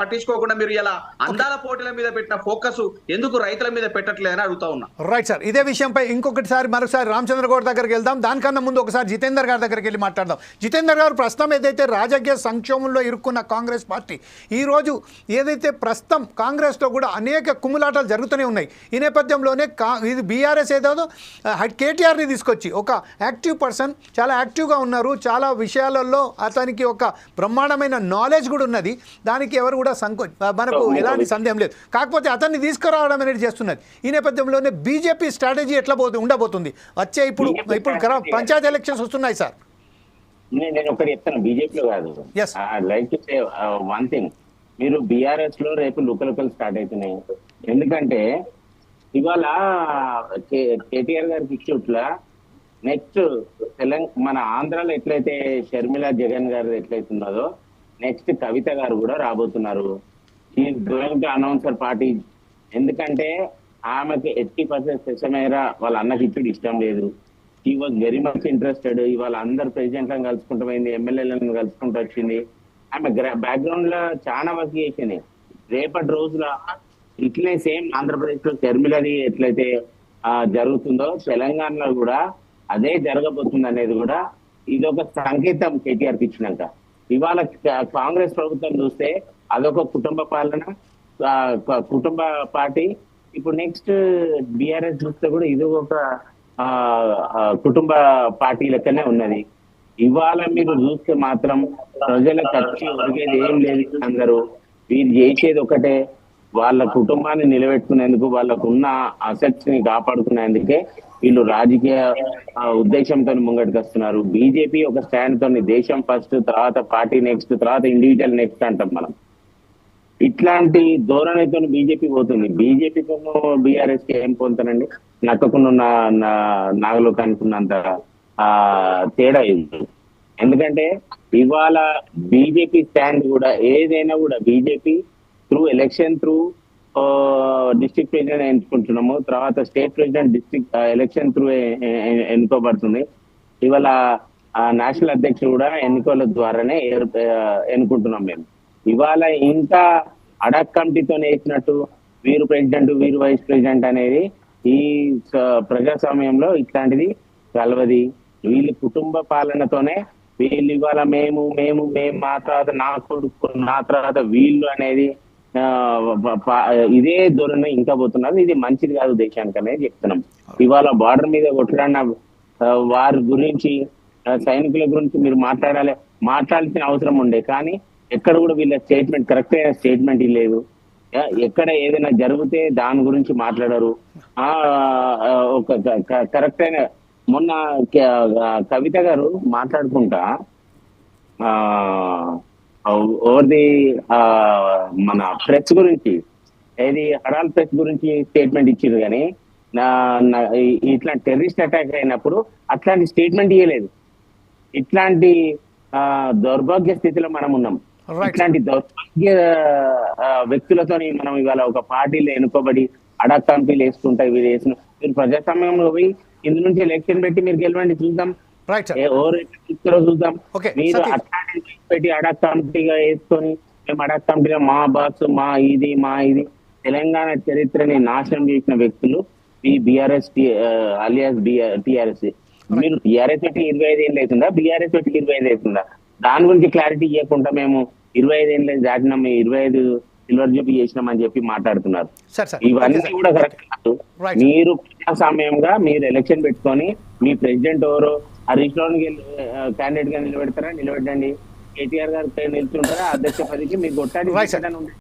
పట్టించుకోకుండా మీరు ఇలా అందాల పోటీల మీద పెట్టిన ఫోకస్ ఎందుకు రైతుల మీద పెట్టట్లేదని అడుగుతా ఉన్నా. రైట్ సార్, ఇదే విషయంపై మరొకసారి రామచంద్ర గౌడ్ దగ్గరికి వెళ్దాం. దానికన్నా ముందు ఒకసారి జితేందర్ గారి దగ్గరికి వెళ్ళి మాట్లాడదాం. జితేందర్ గారు, ప్రస్తుతం ఏదైతే రాజకీయ సంక్షోభంలో ఇరుక్కున్న కాంగ్రెస్ పార్టీ ఈరోజు ఏదైతే ప్రస్తుతం కాంగ్రెస్లో కూడా అనేక కుమ్ములాటలు జరుగుతూనే ఉన్నాయి. ఈ నేపథ్యంలోనే ఇది బీఆర్ఎస్ ఏదో కేటీఆర్ని తీసుకొచ్చి ఒక యాక్టివ్ పర్సన్, చాలా యాక్టివ్గా ఉన్నారు, చాలా విషయాలలో అతనికి ఒక బ్రహ్మాండమైన నాలెడ్జ్ కూడా ఉన్నది, దానికి ఎవరు కూడా మనకు ఎలాంటి సందేహం లేదు. కాకపోతే అతన్ని తీసుకురావడం అనేది చేస్తున్నది. ఈ నేపథ్యంలోనే బీజేపీ స్ట్రాటజీ ఎట్లా ఉండబోతుంది వచ్చే ఇప్పుడు పంచాయతీ ఎలక్షన్స్ వస్తున్నాయి సార్. నేను ఒకటి చెప్తాను, బీజేపీలో కాదు. Like to say one thing, మీరు బీఆర్ఎస్ లో రేపు లుకలుకలు స్టార్ట్ అవుతున్నాయి. ఎందుకంటే ఇవాళ కేటీఆర్ గారికి ఇచ్చుట్లా నెక్స్ట్ మన ఆంధ్రాలో ఎట్లయితే షర్మిల జగన్ గారు ఎట్లయితున్నదో నెక్స్ట్ కవిత గారు కూడా రాబోతున్నారు. Going to announcer party. ఎందుకంటే ఆమెకి 80% సెసమేరా వాళ్ళ అన్నకి ఇచ్చుడు ఇష్టం లేదు. She was very much interested. ఇవాళ అందరు ప్రెసిడెంట్లను కలుసుకుంటూ పోయింది, ఎమ్మెల్యేలను కలుసుకుంటూ వచ్చింది. ఆమె బ్యాక్గ్రౌండ్ లో చాలా వర్క్ చేసింది. రేపటి రోజుల ఇట్లనే సేమ్ ఆంధ్రప్రదేశ్ లో షర్మిలది ఎట్లయితే జరుగుతుందో తెలంగాణలో కూడా అదే జరగబోతుంది అనేది కూడా ఇదొక సంకేతం కేటీఆర్కి ఇచ్చినాక. ఇవాళ కాంగ్రెస్ ప్రభుత్వం చూస్తే అదొక కుటుంబ పాలన, కుటుంబ పార్టీ. ఇప్పుడు నెక్స్ట్ బీఆర్ఎస్ చూస్తే కూడా ఇది ఒక కుటుంబ పార్టీ లెక్కనే ఉన్నది. ఇవాళ మీరు చూస్తే మాత్రం ప్రజల ఖర్చు ఒరిగేది ఏం లేదు. అందరూ వీరు చేసేది ఒకటే, వాళ్ళ కుటుంబాన్ని నిలబెట్టుకునేందుకు, వాళ్ళకు ఉన్న అసెట్స్ ని కాపాడుకునేందుకే వీళ్ళు రాజకీయ ఉద్దేశంతో ముంగటికి వస్తున్నారు. బీజేపీ ఒక స్టాండ్ తోని దేశం ఫస్ట్, తర్వాత పార్టీ నెక్స్ట్, తర్వాత ఇండివిజువల్ నెక్స్ట్ అంటాం మనం. ఇట్లాంటి ధోరణితో బీజేపీ పోతుంది. బీజేపీతో బీఆర్ఎస్ కి ఏం పొందుతానండి, నక్కకున్న నాగలోకానికి ఉన్నంత తేడా ఇది. ఎందుకంటే ఇవాళ బీజేపీ స్టాండ్ కూడా ఏదైనా కూడా BJP through election, through district president ఎన్నుకుంటున్నాము, తర్వాత state president district election through ఎన్నుకోబడుతుంది. ఇవాళ నేషనల్ అధ్యక్షుడు కూడా ఎన్నికల ద్వారానే ఎన్నుకుంటున్నాం మేము. ఇవాళ ఇంకా అడాక్ కమిటీతో వేసినట్టు వీరు ప్రెసిడెంట్, వీరు వైస్ ప్రెసిడెంట్ అనేది ఈ ప్రజాస్వామ్యంలో ఇట్లాంటిది కలవది. వీళ్ళు కుటుంబ పాలనతోనే వీళ్ళు ఇవాళ మేము మేము మేము మా తర్వాత నా కొడుకు, నా తర్వాత వీళ్ళు అనేది ఇదే ధోరణి ఇంకా పోతున్నారు. ఇది మంచిది కాదు దేశానికి అనేది చెప్తున్నాం. ఇవాళ బార్డర్ మీద కొట్లాడిన వారి గురించి, సైనికుల గురించి మీరు మాట్లాడాల్సిన అవసరం ఉండే, కానీ ఎక్కడ కూడా వీళ్ళ స్టేట్మెంట్ కరెక్ట్ అయిన స్టేట్మెంట్ లేదు. ఎక్కడ ఏదైనా జరిగితే దాని గురించి మాట్లాడరు. ఒక కరెక్ట్ అయిన మొన్న కవిత గారు మాట్లాడుకుంటా ఓవర్ది మన ప్రెస్ గురించి, ఏది హడాల్ ప్రెస్ గురించి స్టేట్మెంట్ ఇచ్చింది, కానీ ఇట్లా టెర్రరిస్ట్ అటాక్ అయినప్పుడు అట్లాంటి స్టేట్మెంట్ ఇవ్వలేదు. ఇట్లాంటి దౌర్భాగ్య స్థితిలో మనం ఉన్నాం. ఇట్లాంటి దౌర్భాగ్య వ్యక్తులతోని మనం ఇవాళ ఒక పార్టీలో ఎన్నుకోబడి అడాక్ కమిటీలు వేసుకుంటాయి. వీళ్ళు మీరు ప్రజాస్వామ్యంలో పోయి ఇందు నుంచి ఎలక్షన్ పెట్టి మీరు గెలవండి, చూద్దాం చూద్దాం. మీరు అట్లాంటి పెట్టి అడాక్ కమిటీగా వేసుకొని మేము అడాక్ కమిటీగా మా బాస్ మా ఇది తెలంగాణ చరిత్రని నాశనం చేసిన వ్యక్తులు ఈ బీఆర్ఎస్ అలియాస్ టిఆర్ఎస్. మీరు టిఆర్ఎస్ పెట్టి 25 ఏళ్ళు అవుతుందా, బీఆర్ఎస్ పెట్టి 25 అవుతుందా? దాని గురించి క్లారిటీ ఇవ్వకుండా మేము 25 ఏళ్ళు దాటినాం, 25 సిల్వర్ జూబీ చేసినామని చెప్పి మాట్లాడుతున్నారు. ఇవన్నీ కూడా కరెక్ట్ కాదు. మీరు ప్రజాస్వామ్యంగా మీరు ఎలక్షన్ పెట్టుకొని మీ ప్రెసిడెంట్ ఎవరో హరీష్ రావు క్యాండిడేట్ గా నిలబెడతారా, నిలబెట్టండి. కేటీఆర్ గారు నిల్చుంటారా అధ్యక్ష పదవికి, మీకు కొట్టాడి